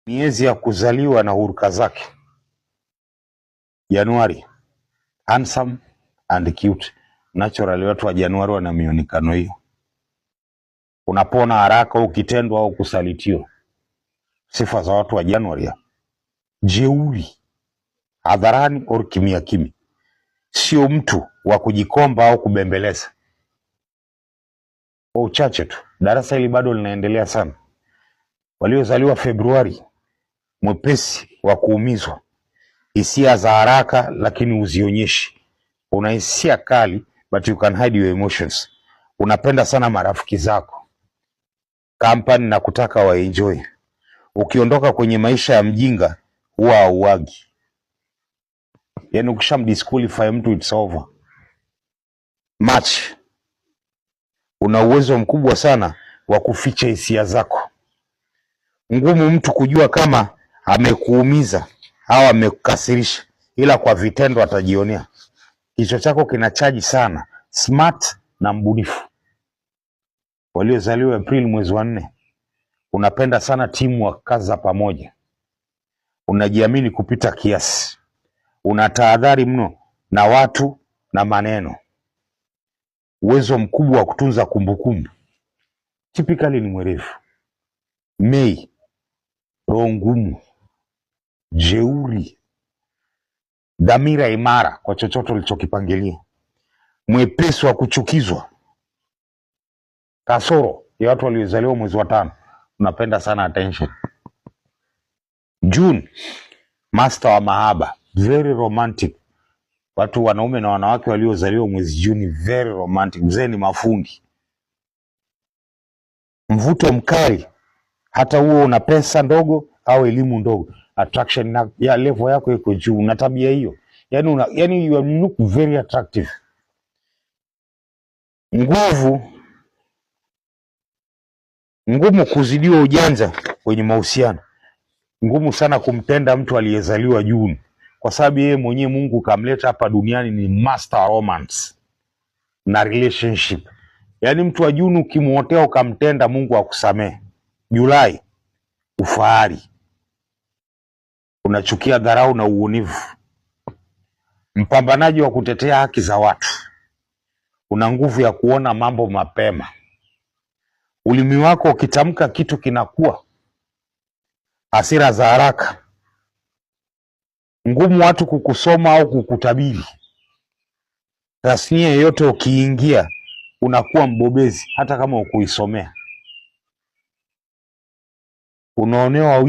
Miezi ya kuzaliwa na huruka zake. Januari, handsome and cute. Naturally watu wa Januari wana mionekano hiyo. Unapona haraka ukitendwa au kusalitiwa. Sifa za watu wa Januari: jeuri, hadharani au kimya kimya. Sio mtu wa kujikomba au kubembeleza. Kwa uchache tu, darasa hili bado linaendelea sana. Waliozaliwa Februari: mwepesi wa kuumizwa, hisia za haraka lakini uzionyeshi. Una hisia kali but you can hide your emotions. Unapenda sana marafiki zako, company na kutaka waenjoy. Ukiondoka kwenye maisha ya mjinga huwa hauagi. Yaani ukishamdisqualify mtu it's over. March, una uwezo mkubwa sana wa kuficha hisia zako. Ngumu mtu kujua kama amekuumiza au amekukasirisha, ila kwa vitendo atajionea. Kichwa chako kinachaji sana, smart na mbunifu. Waliozaliwa Aprili mwezi wa 4: unapenda sana timu wa kazi za pamoja. Unajiamini kupita kiasi. Unatahadhari mno na watu na maneno. Uwezo mkubwa wa kutunza kumbukumbu. Typically ni mwerevu. Mei, roho ngumu, jeuri, dhamira imara kwa chochote ulichokipangilia. Mwepesi wa kuchukizwa. Kasoro ya watu waliozaliwa mwezi wa 5: unapenda sana attention. June, master wa mahaba, very romantic. Watu wanaume na wanawake waliozaliwa mwezi Juni very romantic. Mzee ni mafundi. Mvuto mkali, hata huo una pesa ndogo au elimu ndogo. Attraction ya level yako iko juu, una tabia hiyo. Yani you look very attractive. Ngumu kuzidiwa ujanja kwenye mahusiano. Ngumu sana kumpenda mtu aliyezaliwa Juni, kwa sababu yeye mwenyewe Mungu kamleta hapa duniani ni master romance na relationship. Yaani mtu wa Juni ukimwotea ukamtenda, Mungu akusamehe. Julai, ufahari, unachukia dharau na uonevu. Mpambanaji wa kutetea haki za watu. Una nguvu ya kuona mambo mapema. Ulimi wako ukitamka kitu kinakuwa. Hasira za haraka. Ngumu watu kukusoma au kukutabiri. Tasnia yoyote ukiingia unakuwa mbobezi hata kama ukuisomea. Unaonewa